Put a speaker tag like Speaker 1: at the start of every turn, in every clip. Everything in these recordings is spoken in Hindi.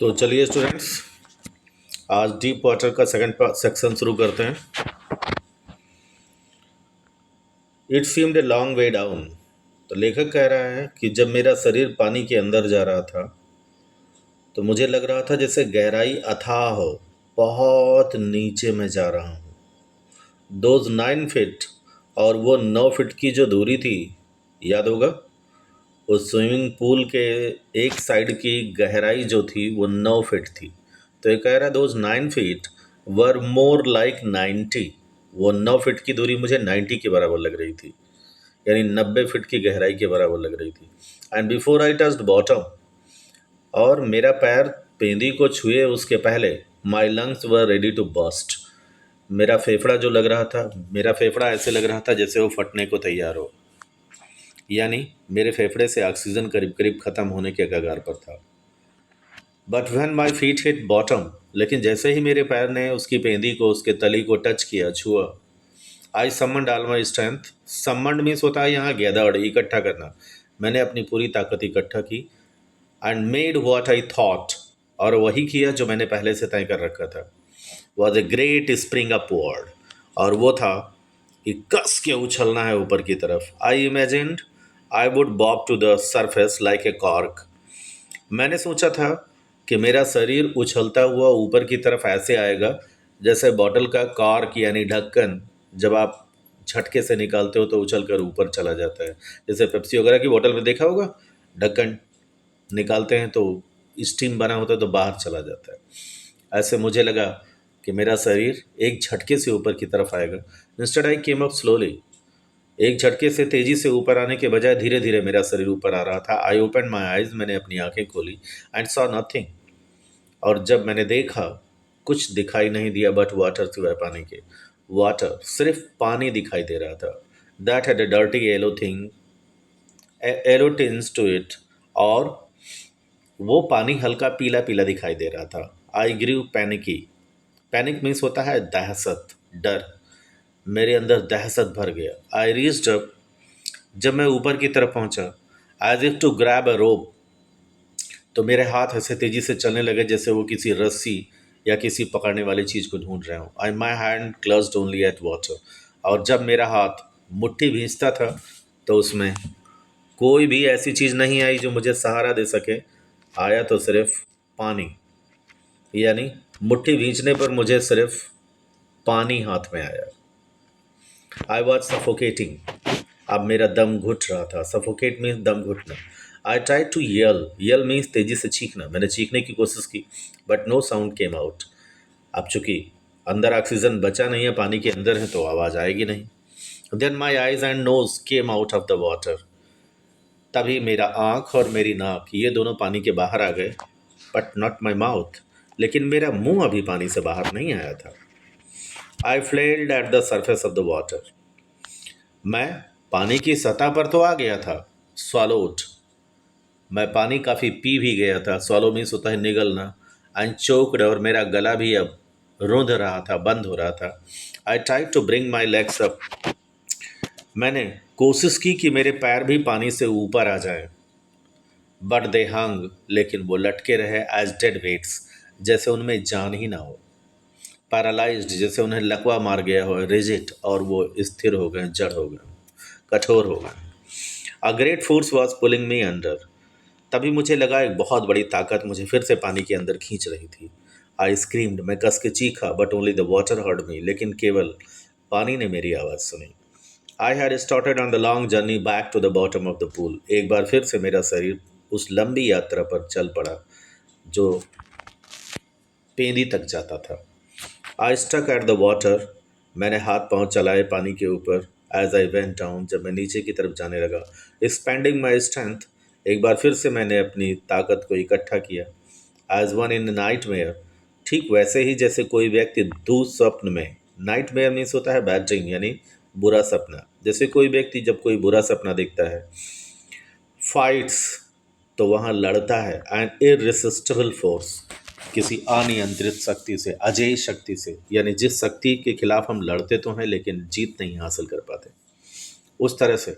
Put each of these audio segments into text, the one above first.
Speaker 1: तो चलिए स्टूडेंट्स, आज डीप वाटर का सेकंड सेक्शन शुरू करते हैं। It seemed a long way down. तो लेखक कह रहा है कि जब मेरा शरीर पानी के अंदर जा रहा था तो मुझे लग रहा था जैसे गहराई अथाह हो, बहुत नीचे में जा रहा हूँ। दोज 9 फीट, और वो 9 फीट की जो दूरी थी, याद होगा, उस स्विमिंग पूल के एक साइड की गहराई जो थी वो 9 फीट थी। तो ये कह रहा है those 9 feet were more like 90। वो 9 फीट की दूरी मुझे 90 के बराबर लग रही थी, यानी 90 फीट की गहराई के बराबर लग रही थी। And before I touched bottom, और मेरा पैर पेंदी को छुए उसके पहले, my lungs were ready to burst. मेरा फेफड़ा जो लग रहा था, मेरा फेफड़ा ऐसे लग रहा था जैसे वो फटने को तैयार हो, यानी मेरे फेफड़े से ऑक्सीजन करीब करीब ख़त्म होने के कगार पर था। But when my feet hit bottom, लेकिन जैसे ही मेरे पैर ने उसकी पेंदी को, उसके तली को टच किया, छुआ, I summoned all my strength. Summoned means होता है यहाँ गैदर्ड, इकट्ठा करना। मैंने अपनी पूरी ताकत इकट्ठा की। And made what I thought, और वही किया जो मैंने पहले से तय कर रखा था। Was a great spring upward, और वो था कि कस के उछलना है ऊपर की तरफ। I imagined I would bob to the surface like a cork. मैंने सोचा था कि मेरा शरीर उछलता हुआ ऊपर की तरफ ऐसे आएगा जैसे बॉटल का कॉर्क यानी ढक्कन जब आप झटके से निकालते हो तो उछल कर ऊपर चला जाता है। जैसे पेप्सी वगैरह की बोतल में देखा होगा, ढक्कन निकालते हैं तो स्टीम बना होता है तो बाहर चला जाता है। ऐसे मुझे लगा कि मेरा शरीर एक झटके से ऊपर की तरफ आएगा। Instead I came up slowly. एक झटके से तेजी से ऊपर आने के बजाय धीरे धीरे मेरा शरीर ऊपर आ रहा था। आई ओपन माई आइज, मैंने अपनी आंखें खोली, एंड सॉ नथिंग। और जब मैंने देखा, कुछ दिखाई नहीं दिया बट वाटर सिवाय पानी के। वाटर, सिर्फ पानी दिखाई दे रहा था। That had a dirty yellow thing, yellow tints to it, और वो पानी हल्का पीला पीला दिखाई दे रहा था। आई ग्रीव पैनिकी। पैनिक मीन्स होता है दहशत, डर। मेरे अंदर दहशत भर गया। आई रीच्ड अप, जब मैं ऊपर की तरफ पहुंचा, as if to grab a rope, तो मेरे हाथ ऐसे तेजी से चलने लगे जैसे वो किसी रस्सी या किसी पकड़ने वाली चीज़ को ढूंढ रहे हो। I my hand clutched only at water, और जब मेरा हाथ मुट्ठी भींचता था तो उसमें कोई भी ऐसी चीज़ नहीं आई जो मुझे सहारा दे सके। आया तो सिर्फ पानी, यानी मुट्ठी भींचने पर मुझे सिर्फ पानी हाथ में आया। आई वॉज सफोकेटिंग, अब मेरा दम घुट रहा था। सफोकेट मीन्स दम घुटना। I try to yell, yell means तेजी से चीखना। मैंने चीखने की कोशिश की but no sound came out. अब चूंकि अंदर ऑक्सीजन बचा नहीं है, पानी के अंदर है, तो आवाज़ आएगी नहीं। Then my eyes and nose came out of the water. तभी मेरा आँख और मेरी नाक ये दोनों पानी के बाहर आ गए, बट नॉट माई माउथ। लेकिन मेरा मुंह अभी पानी से बाहर नहीं आया था। I flailed at the surface of the water. मैं पानी की सतह पर तो आ गया था। स्वॉलोड, मैं पानी काफ़ी पी भी गया था। स्वॉलो मीन्स होता है निगलना। एंड चोक्ड, और मेरा गला भी अब रुंध रहा था, बंद हो रहा था। I try to bring my legs up, मैंने कोशिश की कि मेरे पैर भी पानी से ऊपर आ जाएं। बट दे हंग, लेकिन वो लटके रहे एज डेड वेट्स, जैसे उनमें जान ही ना हो। पैरालाइज्ड, जैसे उन्हें लकवा मार गया हो। रिजिड, और वो स्थिर हो गए, जड़ हो गए, कठोर हो गए। A great force was pulling me under. तभी मुझे लगा एक बहुत बड़ी ताकत मुझे फिर से पानी के अंदर खींच रही थी। आई स्क्रीम्ड, मैं कस के चीखा, but only the water heard me, लेकिन केवल पानी ने मेरी आवाज़ सुनी। I had started on the long journey back to the bottom of the pool. एक बार फिर से मेरा शरीर उस लंबी यात्रा पर चल पड़ा जो पेंदी तक जाता था। I stuck at the water, मैंने हाथ पांव चलाए पानी के ऊपर। एज आई वेंट डाउन, जब मैं नीचे की तरफ जाने लगा, एक्सपेंडिंग माई स्ट्रेंथ, एक बार फिर से मैंने अपनी ताकत को इकट्ठा किया। As one in nightmare, ठीक वैसे ही जैसे कोई व्यक्ति दुःस्वप्न में, नाइट मेयर मीन्स होता है बैड ड्रीम, यानी बुरा सपना। जैसे कोई व्यक्ति जब कोई बुरा सपना देखता है, फाइट्स, तो वहाँ लड़ता है। एंड इररिसिस्टिबल फोर्स, किसी अनियंत्रित शक्ति से, अजेय शक्ति से, यानी जिस शक्ति के खिलाफ हम लड़ते तो हैं लेकिन जीत नहीं हासिल कर पाते, उस तरह से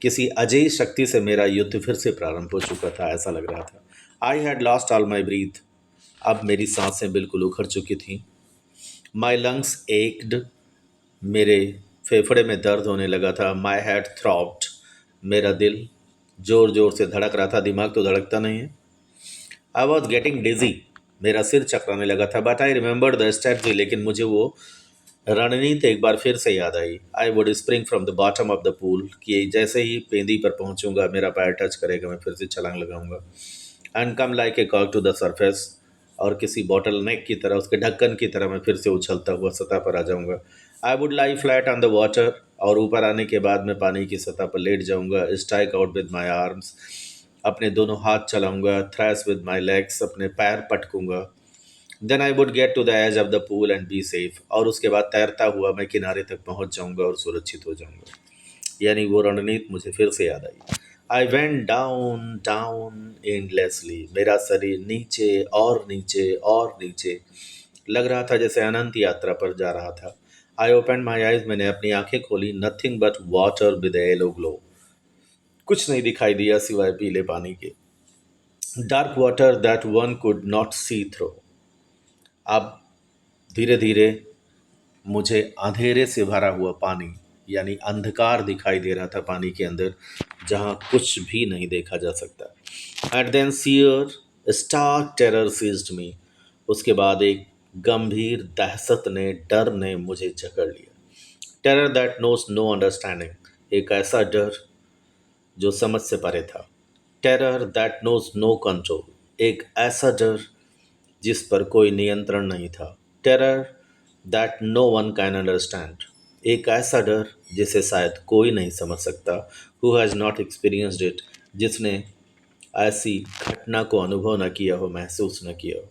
Speaker 1: किसी अजेय शक्ति से मेरा युद्ध फिर से प्रारंभ हो चुका था, ऐसा लग रहा था। I had lost all my breath, अब मेरी सांसें बिल्कुल उखड़ चुकी थीं। माई लंग्स एक्ड, मेरे फेफड़े में दर्द होने लगा था। माई हेड थ्रॉब्ड, मेरा दिल जोर जोर से धड़क रहा था। दिमाग तो धड़कता नहीं है। आई वॉज गेटिंग डिजी, मेरा सिर चकराने लगा था। But I remembered the strategy, लेकिन मुझे वो रणनीति एक बार फिर से याद आई। I would spring from the bottom of the pool, कि जैसे ही पेंदी पर पहुंचूंगा मेरा पैर टच करेगा, मैं फिर से छलांग लगाऊंगा। एंड कम लाइक ए कॉक टू द सरफेस, और किसी बॉटल नेक की तरह, उसके ढक्कन की तरह मैं फिर से उछलता हुआ सतह पर आ जाऊंगा। I would lie flat on the water, और ऊपर आने के बाद मैं पानी की सतह पर लेट जाऊंगा। Strike out with my arms, अपने दोनों हाथ चलाऊंगा। थ्रैश विद माई लेग्स, अपने पैर पटकूंगा। Then I would get to the edge of the pool and be safe, और उसके बाद तैरता हुआ मैं किनारे तक पहुंच जाऊंगा और सुरक्षित हो जाऊंगा। यानी वो रणनीति मुझे फिर से याद आई। I went down down endlessly, मेरा शरीर नीचे और नीचे और नीचे, लग रहा था जैसे अनंत यात्रा पर जा रहा था। आई ओपन माई आइज, मैंने अपनी आंखें खोली। Nothing but water with yellow glow, कुछ नहीं दिखाई दिया सिवाय पीले पानी के। Dark water that one could not see through. अब धीरे धीरे मुझे अंधेरे से भरा हुआ पानी, यानी अंधकार दिखाई दे रहा था पानी के अंदर, जहाँ कुछ भी नहीं देखा जा सकता। And then sheer stark terror seized me, उसके बाद एक गंभीर दहशत ने, डर ने मुझे जकड़ लिया। Terror that knows no understanding, एक ऐसा डर जो समझ से परे था। Terror that knows no control, एक ऐसा डर जिस पर कोई नियंत्रण नहीं था। Terror that no one can understand, एक ऐसा डर जिसे शायद कोई नहीं समझ सकता। Who has not experienced it, जिसने ऐसी घटना को अनुभव न किया हो, महसूस न किया हो।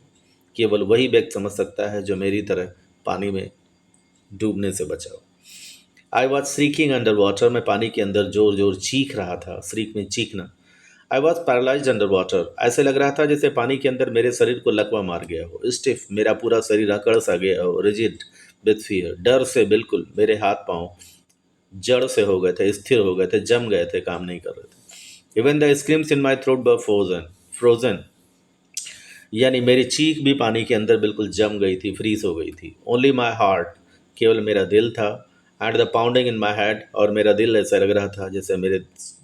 Speaker 1: केवल वही व्यक्ति समझ सकता है जो मेरी तरह पानी में डूबने से बचा हो। I was shrieking under water, मैं पानी के अंदर जोर जोर चीख रहा था। श्रीक में चीखना। I was paralysed under water, ऐसे लग रहा था जैसे पानी के अंदर मेरे शरीर को लकवा मार गया हो। स्टिफ, मेरा पूरा शरीर अकड़ सा गया हो। रिजिड विथ फियर, डर से बिल्कुल मेरे हाथ पांव जड़ से हो गए थे, स्थिर हो गए थे, जम गए थे, काम नहीं कर रहे थे। Even the screams in my throat were frozen, frozen, यानी मेरी चीख भी पानी के अंदर बिल्कुल जम गई थी, फ्रीज हो गई थी। ओनली माई हार्ट, केवल मेरा दिल था। And the pounding in my head, और मेरा दिल ऐसा लग रहा था जैसे मेरे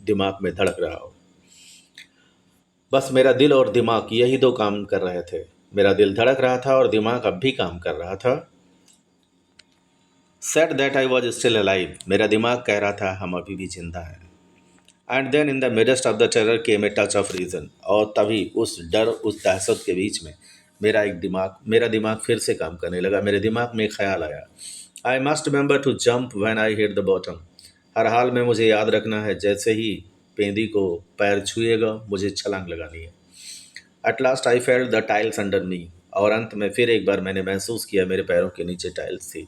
Speaker 1: दिमाग में धड़क रहा हो। बस मेरा दिल और दिमाग यही दो काम कर रहे थे। मेरा दिल धड़क रहा था और दिमाग अब भी काम कर रहा था। Said that I was still alive, मेरा दिमाग कह रहा था हम अभी भी जिंदा हैं। And then in the midst of the terror came a touch of reason, और तभी उस डर, उस दहशत के बीच में मेरा दिमाग फिर से काम करने लगा। मेरे दिमाग में एक ख्याल आया। I must remember to jump when I hit the bottom, हर हाल में मुझे याद रखना है, जैसे ही पेंदी को पैर छुएगा मुझे छलांग लगानी है। At last I felt the tiles under मी, और अंत में फिर एक बार मैंने महसूस किया मेरे पैरों के नीचे टाइल्स थी।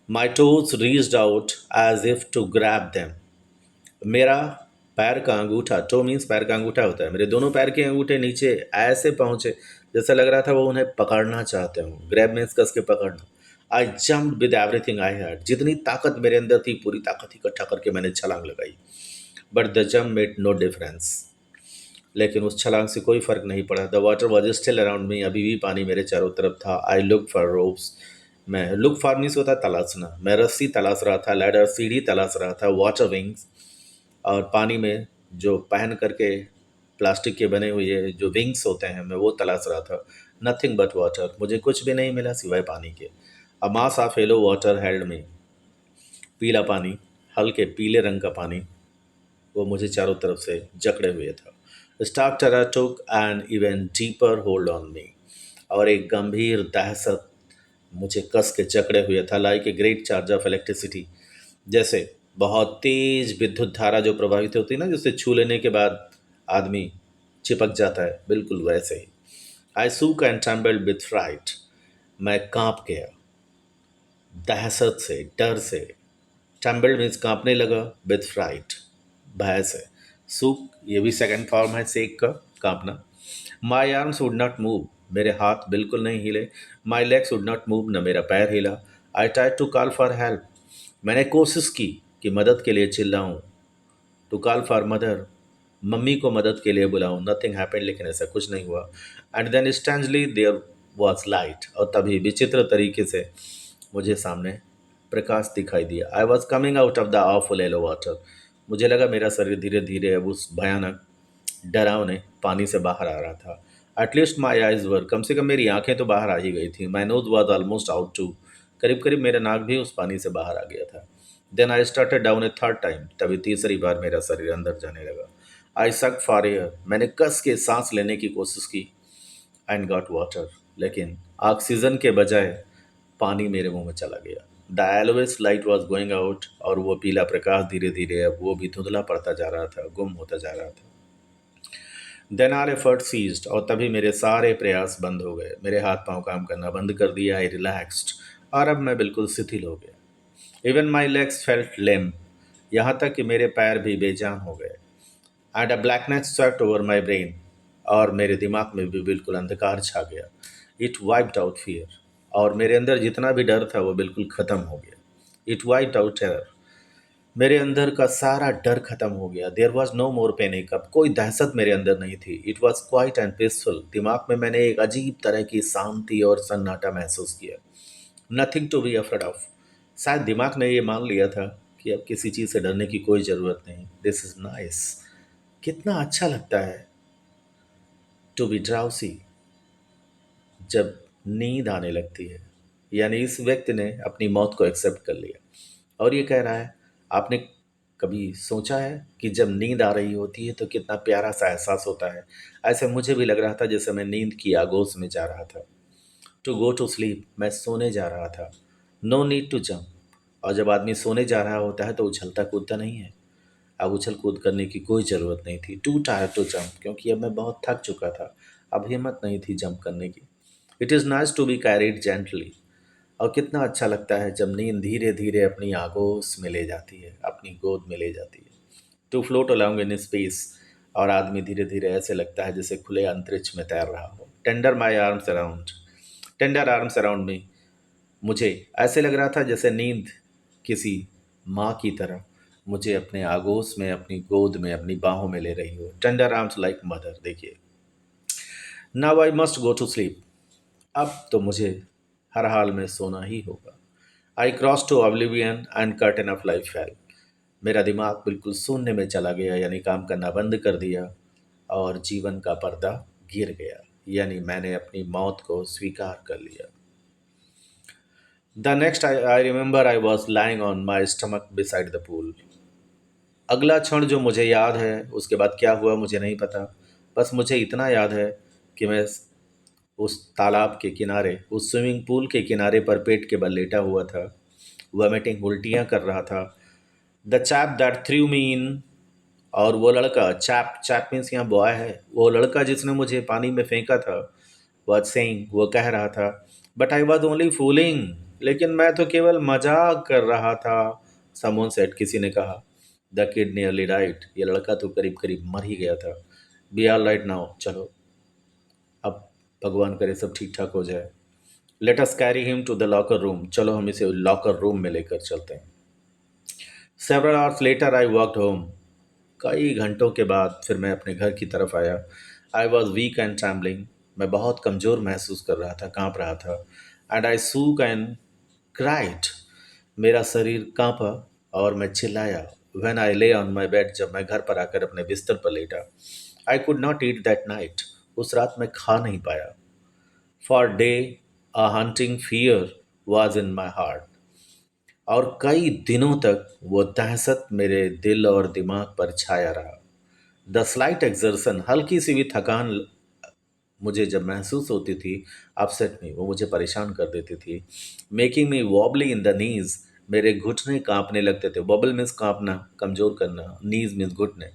Speaker 1: My toes reached out as if to grab them, मेरा पैर का अंगूठा, टो मीन्स पैर का अंगूठा होता है, मेरे दोनों पैर के अंगूठे नीचे ऐसे पहुंचे जैसा लग रहा था वो उन्हें पकड़ना चाहते हूँ। ग्रैब मीन्स कस के पकड़ना। I jump with everything I had, जितनी ताकत मेरे अंदर थी पूरी ताकत इकट्ठा करके मैंने छलांग लगाई। But the jump made no difference, लेकिन उस छलांग से कोई फर्क नहीं पड़ा। The water was still around me, अभी भी पानी मेरे चारों तरफ था। आई लुक फॉर रोप्स, मैं लुक फॉर मीन्स होता है तलाशना, मैं रस्सी तलाश रहा था। लैडर, सीढ़ी तलाश रहा था। वाटर विंग्स, और पानी में जो पहन करके प्लास्टिक के बने हुए जो विंग्स होते हैं, मैं वो तलाश रहा था। नथिंग बट वाटर, मुझे कुछ भी नहीं मिला सिवाय पानी के। A mass of yellow water held me, पीला पानी, हल्के पीले रंग का पानी, वो मुझे चारों तरफ से जकड़े हुए था। Stark terror took an even deeper hold on me, और एक गंभीर दहशत मुझे कस के जकड़े हुए था। Like a great charge of electricity, जैसे बहुत तेज विद्युत धारा जो प्रभावित होती है ना, जिससे छू लेने के बाद आदमी चिपक जाता है, बिल्कुल वैसे ही। आई सूक एंड ट्रेम्बल्ड विथ फ्राइट, मैं कांप गया दहशत से, डर से। ट्रेम्बल्ड मीन्स कांपने लगा, विथ फ्राइट, भय से। सूक, ये भी सेकंड फॉर्म है सेक का, कांपना। My arms would not move, मेरे हाथ बिल्कुल नहीं हिले। My legs would not move, न मेरा पैर हिला। I tried to call for help, मैंने कोशिश की कि मदद के लिए चिल्लाऊं। To call for mother, mummy को मदद के लिए बुलाऊं, नथिंग हैपेंड, लेकिन ऐसा कुछ नहीं हुआ। And then strangely there was light, और तभी विचित्र तरीके से मुझे सामने प्रकाश दिखाई दिया। I was coming out of the awful yellow water. मुझे लगा मेरा शरीर धीरे धीरे अब उस भयानक डरावने पानी से बाहर आ रहा था। एटलीस्ट माई आइज वर, कम से कम मेरी आंखें तो बाहर आ ही गई थी। My nose was almost out too, करीब करीब मेरा नाक भी उस पानी से बाहर आ गया था। Then I started down a third time, तभी तीसरी बार मेरा शरीर अंदर जाने लगा। आई सक फॉर एयर, मैंने कस के सांस लेने की कोशिश की एंड गॉट वाटर, लेकिन ऑक्सीजन के बजाय पानी मेरे मुंह में चला गया। The yellowness light was going out, और वो पीला प्रकाश धीरे धीरे अब वो भी धुंधला पड़ता जा रहा था, गुम होता जा रहा था। देन आर एफर्ट सीज्ड, और तभी मेरे सारे प्रयास बंद हो गए। मेरे हाथ पांव काम करना बंद कर दिया। आई रिलैक्स्ड, और अब मैं बिल्कुल शिथिल हो गया। इवन माई लेग्स फेल्ट लेम, यहाँ तक कि मेरे पैर भी बेजान हो गए। And a blackness swept over my brain, और मेरे दिमाग में भी बिल्कुल अंधकार छा गया। इट वाइप्ड आउट फियर, और मेरे अंदर जितना भी डर था वो बिल्कुल ख़त्म हो गया। इट वाइप्ड आउट टेरर, मेरे अंदर का सारा डर खत्म हो गया। There was no more panic, अब कोई दहशत मेरे अंदर नहीं थी। It was quiet and peaceful, दिमाग में मैंने एक अजीब तरह की शांति और सन्नाटा महसूस किया। Nothing to be afraid of, शायद दिमाग ने ये मान लिया था कि अब किसी चीज़ से डरने की कोई ज़रूरत नहीं। दिस इज़ नाइस, कितना अच्छा लगता है टू बी ड्राउसी, जब नींद आने लगती है। यानी इस व्यक्ति ने अपनी मौत को एक्सेप्ट कर लिया, और ये कह रहा है, आपने कभी सोचा है कि जब नींद आ रही होती है तो कितना प्यारा सा एहसास होता है। ऐसे मुझे भी लग रहा था जैसे मैं नींद की आगोश में जा रहा था। टू गो टू स्लीप, मैं सोने जा रहा था। नो नीड टू जंप, और जब आदमी सोने जा रहा होता है तो उछलता कूदता नहीं है। अब उछल कूद करने की कोई ज़रूरत नहीं थी। टू टायर टू जंप, क्योंकि अब मैं बहुत थक चुका था, अब हिम्मत नहीं थी जंप करने की। It is nice to be carried gently, और कितना अच्छा लगता है जब नींद धीरे धीरे अपनी आगोश में ले जाती है, अपनी गोद में ले जाती है। To float along in space, और आदमी धीरे धीरे ऐसे लगता है जैसे खुले अंतरिक्ष में तैर रहा हो। Tender my arms around, tender arms around me, मुझे ऐसे लग रहा था जैसे नींद किसी माँ की तरह मुझे अपने आगोश में, अपनी गोद में, अपनी बाहों में ले रही हो। Tender arms like mother. देखिए, now I must go to sleep, अब तो मुझे हर हाल में सोना ही होगा। I cross to oblivion and curtain of life fell, मेरा दिमाग बिल्कुल शून्य में चला गया, यानी काम करना बंद कर दिया, और जीवन का पर्दा गिर गया, यानी मैंने अपनी मौत को स्वीकार कर लिया। The next I remember I was lying on my stomach beside the pool. अगला क्षण जो मुझे याद है, उसके बाद क्या हुआ मुझे नहीं पता। बस मुझे इतना याद है कि मैं उस तालाब के किनारे, उस स्विमिंग पूल के किनारे पर पेट के बल लेटा हुआ था, वॉमिटिंग, उल्टियाँ कर रहा था। द चैप दैट थ्रू मी इन, और वो लड़का, चैप, चैप मीन्स यहाँ बॉय है, वो लड़का जिसने मुझे पानी में फेंका था, वॉज सेइंग, वो कह रहा था, but I was only fooling, लेकिन मैं तो केवल मजाक कर रहा था। समवन सेड, किसी ने कहा, द किड नियरली डाइड, ये लड़का तो करीब करीब मर ही गया था। बी ऑल राइट नाउ, चलो अब भगवान करे सब ठीक ठाक हो जाए। Let us carry him to the locker room, चलो हम इसे लॉकर रूम में लेकर चलते हैं। Several hours later I walked home, कई घंटों के बाद फिर मैं अपने घर की तरफ आया। I was weak and trembling, मैं बहुत कमज़ोर महसूस कर रहा था, कांप रहा था। एंड आई सूक एंड क्राइड, मेरा शरीर कांपा और मैं चिल्लाया। व्हेन आई ले ऑन माई बेड, जब मैं घर पर आकर अपने बिस्तर पर लेटा। I could not eat that night, उस रात मैं खा नहीं पाया। For day a hunting fear was in my heart, और कई दिनों तक वो दहशत मेरे दिल और दिमाग पर छाया रहा। द स्लाइट एक्सर्सन, हल्की सी भी थकान मुझे जब महसूस होती थी, अपसेट मी, वो मुझे परेशान कर देती थी। Making me wobbly in the knees, मेरे घुटने कांपने लगते थे। वॉबल मीन्स कांपना, कमजोर करना, नीज मीन्स घुटने।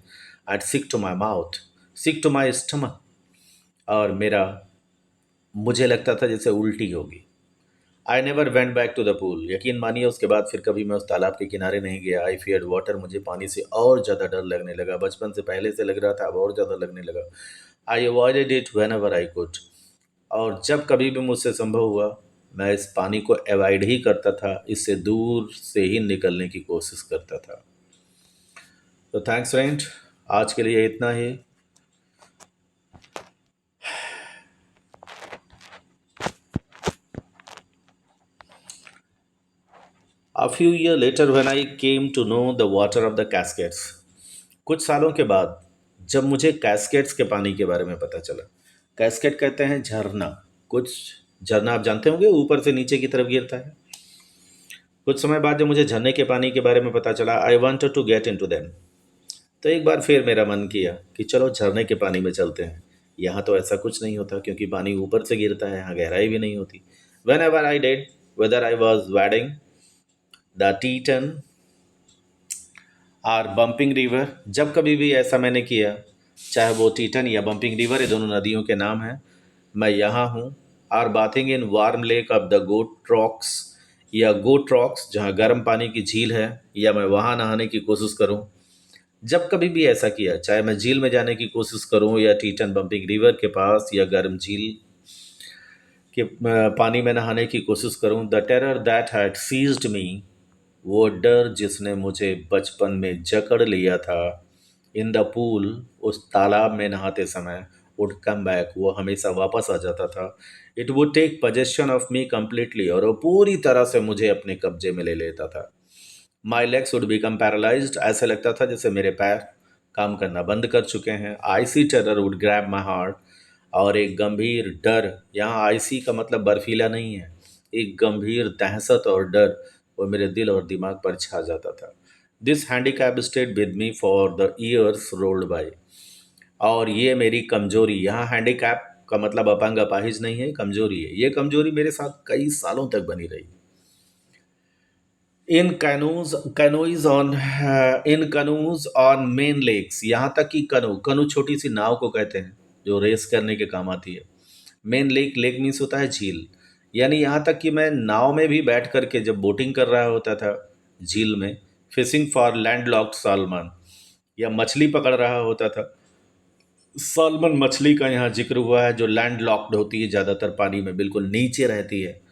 Speaker 1: At sick to my mouth, sick to my stomach, और मेरा, मुझे लगता था जैसे उल्टी होगी। I never went back to the pool, यकीन मानिए उसके बाद फिर कभी मैं उस तालाब के किनारे नहीं गया। आई फियर्ड वाटर, मुझे पानी से और ज़्यादा डर लगने लगा। बचपन से पहले से लग रहा था, अब और ज़्यादा लगने लगा। I avoided it whenever I could, और जब कभी भी मुझसे संभव हुआ, मैं इस पानी को अवॉइड ही करता था, इससे दूर से ही निकलने की कोशिश करता था। तो थैंक्स फ्रेंड, आज के लिए इतना ही। A few years later, when I came to know the water of the cascades, कुछ सालों के बाद जब मुझे कैस्केड्स के पानी के बारे में पता चला। कैस्केड कहते हैं झरना। कुछ झरना आप जानते होंगे ऊपर से नीचे की तरफ गिरता है। कुछ समय बाद जब मुझे झरने के पानी के बारे में पता चला, I wanted to get in to them. तो एक बार फिर मेरा मन किया कि चलो झरने के पानी में चलते हैं। यहाँ तो ऐसा कुछ नहीं होता क्योंकि पानी ऊपर से गिरता है, यहाँ गहराई भी नहीं होती। Whenever I did, whether I was wading the Tieton और बम्पिंग रिवर, जब कभी भी ऐसा मैंने किया, चाहे वो टीटन या बम्पिंग रिवर, ये दोनों नदियों के नाम हैं, मैं यहाँ हूँ। Or bathing in warm lake of the Goat Rocks, या गोट रॉक्स जहाँ गर्म पानी की झील है, या मैं वहाँ नहाने की कोशिश करूँ। जब कभी भी ऐसा किया, चाहे मैं झील में जाने की कोशिश करूँ या टीटन बम्पिंग रिवर के पास या गर्म झील के पानी में नहाने की कोशिश करूँ, the terror that had seized me, वो डर जिसने मुझे बचपन में जकड़ लिया था, इन द पूल, उस तालाब में नहाते समय, वुड कम बैक, वो हमेशा वापस आ जाता था। It would take possession of me completely, और वो पूरी तरह से मुझे अपने कब्जे में ले लेता था। माई लेग्स वुड बिकम पैरालाइज्ड, ऐसे लगता था जैसे मेरे पैर काम करना बंद कर चुके हैं। IC terror would grab my heart, और एक गंभीर डर, यहाँ आईसी का मतलब बर्फीला नहीं है, एक गंभीर दहशत और डर वो मेरे दिल और दिमाग पर छा जाता था। This handicap stayed with me for the years rolled by, और ये मेरी कमजोरी, यहाँ हैंडीकैप का मतलब अपंग अपाहिज नहीं है, कमजोरी है। ये कमजोरी मेरे साथ कई सालों तक बनी रही। इन कनूज ऑन मेन लेक्स, यहाँ तक कि कनू, कनू छोटी सी नाव को कहते हैं जो रेस करने के काम आती है। मेन लेक, लेक मीन्स होता है झील, यानी यहाँ तक कि मैं नाव में भी बैठ करके जब बोटिंग कर रहा होता था झील में, fishing for land locked salmon, या मछली पकड़ रहा होता था। सालमन मछली का यहाँ जिक्र हुआ है, जो लैंड लॉक्ड होती है, ज़्यादातर पानी में बिल्कुल नीचे रहती है।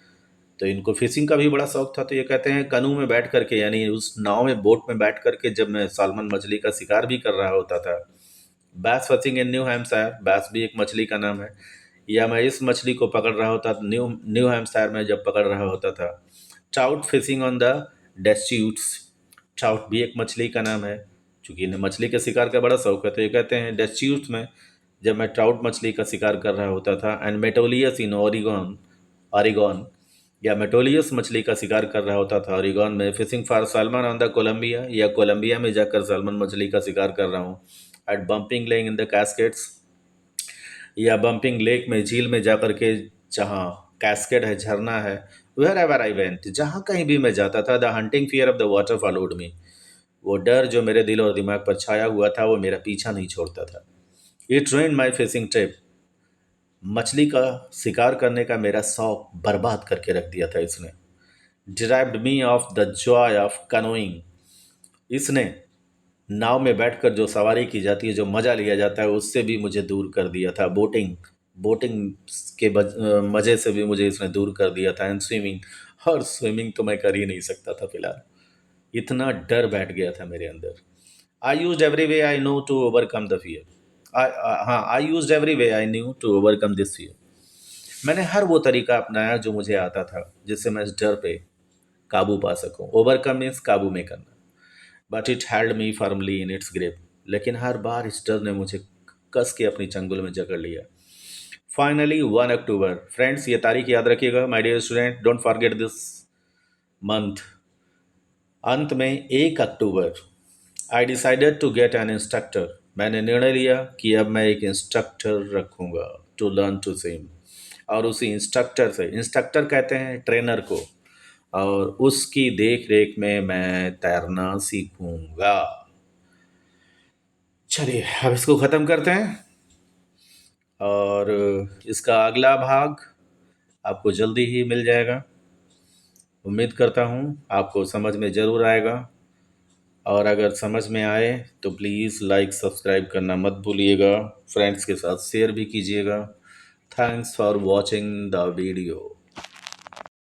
Speaker 1: तो इनको फिशिंग का भी बड़ा शौक था। तो ये कहते हैं कनू में बैठ करके, यानी उस नाव में, बोट में बैठ करके जब मैं सालमन मछली का शिकार भी कर रहा होता था। बैस फिशिंग इन न्यू हैम्पशायर, बैस भी एक मछली का नाम है, या मैं इस मछली को पकड़ रहा होता न्यू न्यू हैम्पशायर में जब पकड़ रहा होता था। Trout fishing on the Deschutes, trout भी एक मछली का नाम है, चूँकि इन्हें मछली के शिकार का बड़ा शौक है। तो ये कहते हैं डेस्ट्यूट्स में जब मैं ट्राउट मछली का शिकार कर रहा होता था। एंड मेटोलियस इन ओरिगोन, ऑरिगॉन, या मेटोलियस मछली का शिकार कर रहा होता था ओरिगॉन में। Fishing for salmon on the Columbia, या कोलंबिया में जाकर सालमन मछली का शिकार कर रहा हूँ। At Bumping Lake in the Cascades, या बम्पिंग लेक में, झील में जाकर के, जहाँ कैस्केड है, झरना है। वेयर एवर आई वेंट, जहाँ कहीं भी मैं जाता था, the hunting fear of the water followed me, वो डर जो मेरे दिल और दिमाग पर छाया हुआ था वो मेरा पीछा नहीं छोड़ता था। It ruined my fishing trip, मछली का शिकार करने का मेरा शौक बर्बाद करके रख दिया था इसने। Derived me of the Joy of canoeing, इसने नाव में बैठकर जो सवारी की जाती है, जो मज़ा लिया जाता है, उससे भी मुझे दूर कर दिया था। बोटिंग, बोटिंग के मज़े से भी मुझे इसने दूर कर दिया था। एंड स्विमिंग, और स्विमिंग तो मैं कर ही नहीं सकता था फिलहाल, इतना डर बैठ गया था मेरे अंदर। I use every way I know to overcome the fear, हाँ, I use every way I knew to overcome this fear, मैंने हर वो तरीका अपनाया जो मुझे आता था जिससे मैं इस डर पे काबू पा सकूं। ओवरकम मीन्स काबू में करना। But it held me firmly in its grip, लेकिन हर बार इस डर ने मुझे कस के अपनी चंगुल में जकड़ लिया। फाइनली 1 अक्टूबर, फ्रेंड्स ये तारीख याद रखिएगा, my dear student, don't forget this month. अंत में 1 अक्टूबर, I decided to get an instructor, मैंने निर्णय लिया कि अब मैं एक इंस्ट्रक्टर रखूँगा टू लर्न टू स्विम। और उसी इंस्ट्रक्टर से, इंस्ट्रक्टर कहते हैं ट्रेनर को, और उसकी देख रेख में मैं तैरना सीखूँगा। चलिए अब इसको ख़त्म करते हैं, और इसका अगला भाग आपको जल्दी ही मिल जाएगा। उम्मीद करता हूँ आपको समझ में ज़रूर आएगा, और अगर समझ में आए तो प्लीज़ लाइक सब्सक्राइब करना मत भूलिएगा, फ्रेंड्स के साथ शेयर भी कीजिएगा। Thanks for watching the video.